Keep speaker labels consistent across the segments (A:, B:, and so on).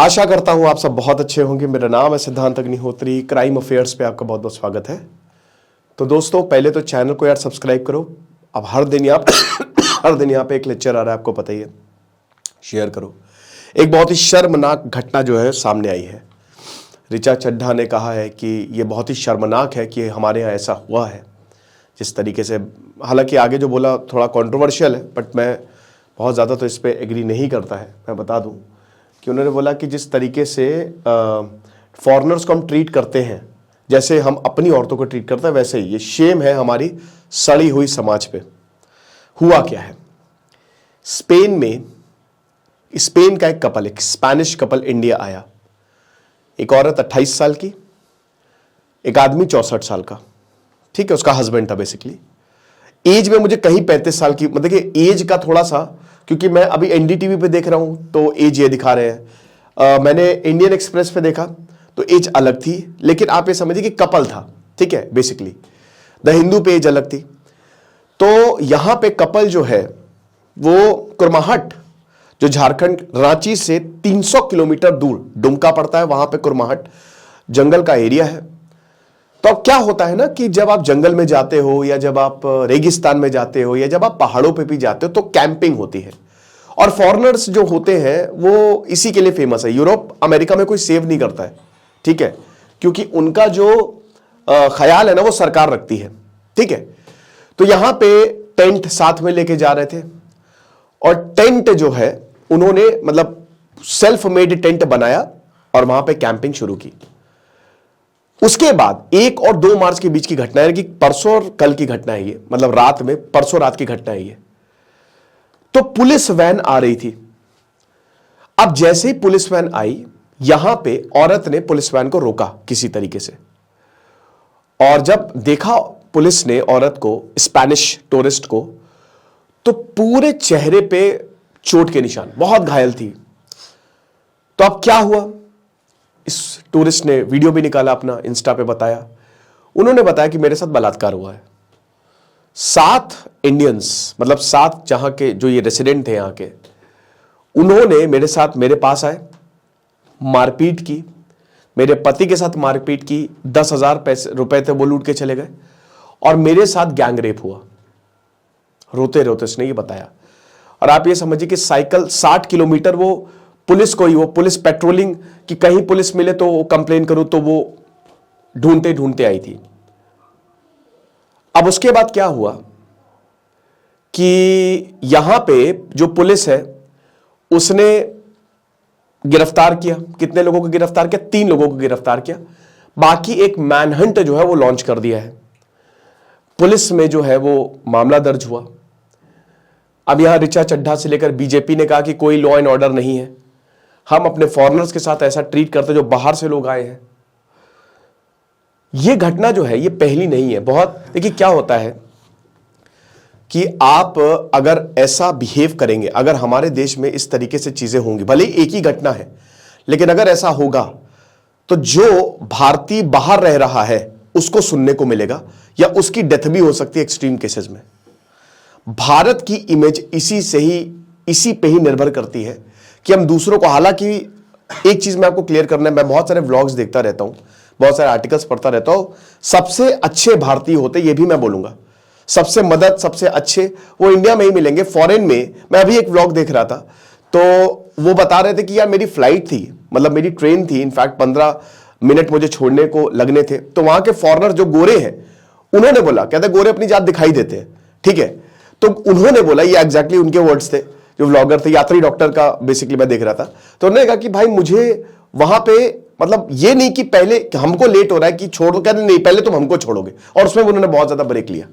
A: आशा करता हूं आप सब बहुत अच्छे होंगे। मेरा नाम है सिद्धांत अग्निहोत्री। क्राइम अफेयर्स पे आपका बहुत बहुत स्वागत है। तो दोस्तों, पहले तो चैनल को यार सब्सक्राइब करो। अब हर दिन यहाँ पे एक लेक्चर आ रहा है, आपको पता ही है। शेयर करो। एक बहुत ही शर्मनाक घटना जो है सामने आई है। ऋचा चड्ढा ने कहा है कि ये बहुत ही शर्मनाक है कि हमारे यहाँ ऐसा हुआ है। जिस तरीके से, हालांकि आगे जो बोला थोड़ा कंट्रोवर्शियल है, बट मैं बहुत ज़्यादा तो इस पर एग्री नहीं करता है। मैं बता दूं कि उन्होंने बोला कि जिस तरीके से फॉरेनर्स को हम ट्रीट करते हैं, जैसे हम अपनी औरतों को ट्रीट करते हैं, वैसे ही ये शेम है हमारी सड़ी हुई समाज पे। हुआ क्या है, स्पेन का एक कपल, एक स्पेनिश कपल इंडिया आया। एक औरत 28 साल की, एक आदमी 64 साल का। ठीक है, उसका हस्बैंड था बेसिकली। एज में मुझे कहीं 35 साल की, मतलब कि एज का थोड़ा सा, क्योंकि मैं अभी एनडीटीवी पे देख रहा हूं तो एज ये दिखा रहे हैं। मैंने इंडियन एक्सप्रेस पे देखा तो एज अलग थी, लेकिन आप ये समझिए कि कपल था। ठीक है, बेसिकली द हिंदू पे एज अलग थी। तो यहां पे कपल जो है वो कुरमाहट, जो झारखंड रांची से 300 किलोमीटर दूर डुमका पड़ता है, वहां पे कुरमाहट जंगल का एरिया है। तो अब क्या होता है ना कि जब आप जंगल में जाते हो, या जब आप रेगिस्तान में जाते हो, या जब आप पहाड़ों पे भी जाते हो, तो कैंपिंग होती है। और फॉरेनर्स जो होते हैं वो इसी के लिए फेमस है। यूरोप अमेरिका में कोई सेव नहीं करता है, ठीक है, क्योंकि उनका जो ख्याल है ना वो सरकार रखती है। ठीक है, तो यहां पे टेंट साथ में लेके जा रहे थे, और टेंट जो है उन्होंने मतलब सेल्फ मेड टेंट बनाया और वहां पे कैंपिंग शुरू की। उसके बाद 1 और 2 मार्च के बीच की घटना है, कि परसों और कल की घटना है ये, मतलब रात में, परसों रात की घटना है ये। तो पुलिस वैन आ रही थी। अब जैसे ही पुलिस वैन आई, यहां पे औरत ने पुलिस वैन को रोका किसी तरीके से, और जब देखा पुलिस ने औरत को, स्पेनिश टूरिस्ट को, तो पूरे चेहरे पे चोट के निशान, बहुत घायल थी। तो अब क्या हुआ, इस टूरिस्ट ने वीडियो भी निकाला, अपना इंस्टा पे बताया। उन्होंने बताया कि मेरे साथ बलात्कार हुआ है। 7 इंडियंस, मतलब 7 जहां के जो ये रेसिडेंट थे यहां के, उन्होंने मेरे पास आए, मारपीट की, मेरे पति के साथ मारपीट की, 10,000 रुपए थे वो लूट के चले गए, और मेरे साथ गैंग रेप हुआ। रोते रोते उसने ये बताया। और आप ये समझिए कि साइकिल 60 किलोमीटर वो पुलिस पेट्रोलिंग, कि कहीं पुलिस मिले तो वो कंप्लेन करूं, तो वो ढूंढते ढूंढते आई थी। अब उसके बाद क्या हुआ कि यहां पे जो पुलिस है उसने गिरफ्तार किया। कितने लोगों को गिरफ्तार किया? 3 लोगों को गिरफ्तार किया। बाकी एक मैनहंट जो है वो लॉन्च कर दिया है। पुलिस में जो है वो मामला दर्ज हुआ। अब यहां ऋचा चड्ढा से लेकर बीजेपी ने कहा कि कोई लॉ एंड ऑर्डर नहीं है, हम अपने फॉरेनर्स के साथ ऐसा ट्रीट करते जो बाहर से लोग आए हैं। यह घटना जो है ये पहली नहीं है। बहुत, देखिए क्या होता है कि आप अगर ऐसा बिहेव करेंगे, अगर हमारे देश में इस तरीके से चीजें होंगी, भले ही एक ही घटना है, लेकिन अगर ऐसा होगा तो जो भारतीय बाहर रह रहा है उसको सुनने को मिलेगा, या उसकी डेथ भी हो सकती है एक्सट्रीम केसेस में। भारत की इमेज इसी पे ही निर्भर करती है कि हम दूसरों को, हालांकि एक चीज मैं आपको क्लियर करना है, मैं बहुत सारे व्लॉग्स देखता रहता हूं, बहुत सारे आर्टिकल्स पढ़ता रहता हूं। सबसे अच्छे भारतीय होते, ये भी मैं बोलूंगा, सबसे मदद, सबसे अच्छे वो इंडिया में ही मिलेंगे। फॉरेन में, मैं अभी एक व्लॉग देख रहा था तो वो बता रहे थे कि यार मेरी फ्लाइट थी, मतलब मेरी ट्रेन थी, इनफैक्ट 15 मिनट मुझे छोड़ने को लगने थे। तो वहां के फॉरेनर जो गोरे हैं उन्होंने बोला, कहते गोरे अपनी जात दिखाई देते हैं, ठीक है, तो उन्होंने बोला, ये एग्जैक्टली उनके वर्ड्स थे, जो व्लॉगर थे, यात्री डॉक्टर का बेसिकली मैं देख रहा था, तो उन्होंने कहा कि भाई मुझे वहां पे, मतलब ये नहीं कि पहले हमको लेट हो रहा है कि छोड़ो, कहते नहीं पहले तुम हमको छोड़ोगे, और उसमें उन्होंने बहुत ज्यादा ब्रेक लिया।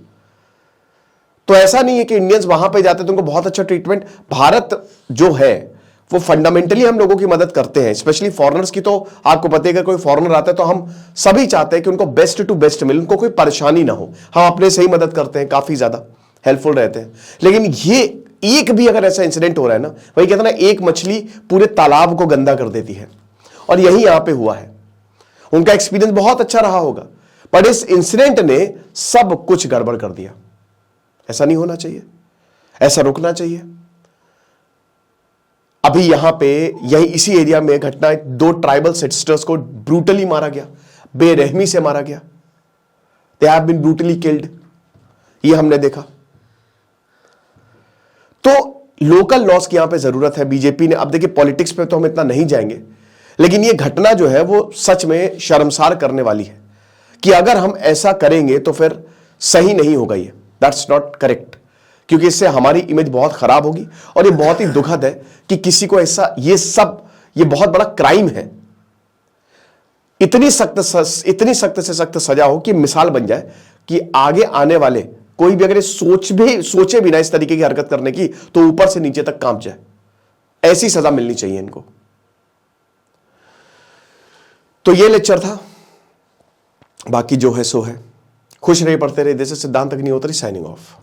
A: तो ऐसा नहीं है कि इंडियंस वहां पे जाते तो उनको बहुत अच्छा ट्रीटमेंट। भारत जो है वो फंडामेंटली हम लोगों की मदद करते हैं, स्पेशली फॉरेनर्स की। तो आपको पता है कि कोई फॉरेनर आता है तो हम सभी चाहते हैं कि उनको बेस्ट टू बेस्ट मिले, उनको कोई परेशानी ना हो। हम अपने से ही मदद करते हैं, काफी ज्यादा हेल्पफुल रहते हैं। लेकिन ये एक भी अगर ऐसा इंसिडेंट हो रहा है ना, वही कहते हैं ना, एक मछली पूरे तालाब को गंदा कर देती है, और यही यहां पे हुआ है। उनका एक्सपीरियंस बहुत अच्छा रहा होगा, पर इस इंसिडेंट ने सब कुछ गड़बड़ कर दिया। ऐसा नहीं होना चाहिए, ऐसा रुकना चाहिए। अभी यहां पे यही इसी एरिया में घटना, 2 ट्राइबल सिस्टर्स को ब्रूटली मारा गया, बेरहमी से मारा गया। They have been brutally killed, ये हमने देखा। तो लोकल लॉस की यहां पे जरूरत है। बीजेपी ने, अब देखिए पॉलिटिक्स पे तो हम इतना नहीं जाएंगे, लेकिन ये घटना जो है वो सच में शर्मसार करने वाली है कि अगर हम ऐसा करेंगे तो फिर सही नहीं होगा, ये दैट्स नॉट करेक्ट, क्योंकि इससे हमारी इमेज बहुत खराब होगी। और ये बहुत ही दुखद है कि किसी को ऐसा, ये बहुत बड़ा क्राइम है। इतनी सख्त से सख्त सजा हो कि मिसाल बन जाए कि आगे आने वाले कोई भी अगर सोचे भी ना इस तरीके की हरकत करने की, तो ऊपर से नीचे तक कांप जाए। ऐसी सजा मिलनी चाहिए इनको। तो ये लेक्चर था, बाकी जो है सो है। खुश रहिए, पढ़ते रहिए। दिस इज सिद्धांत अग्निहोत्री साइनिंग ऑफ।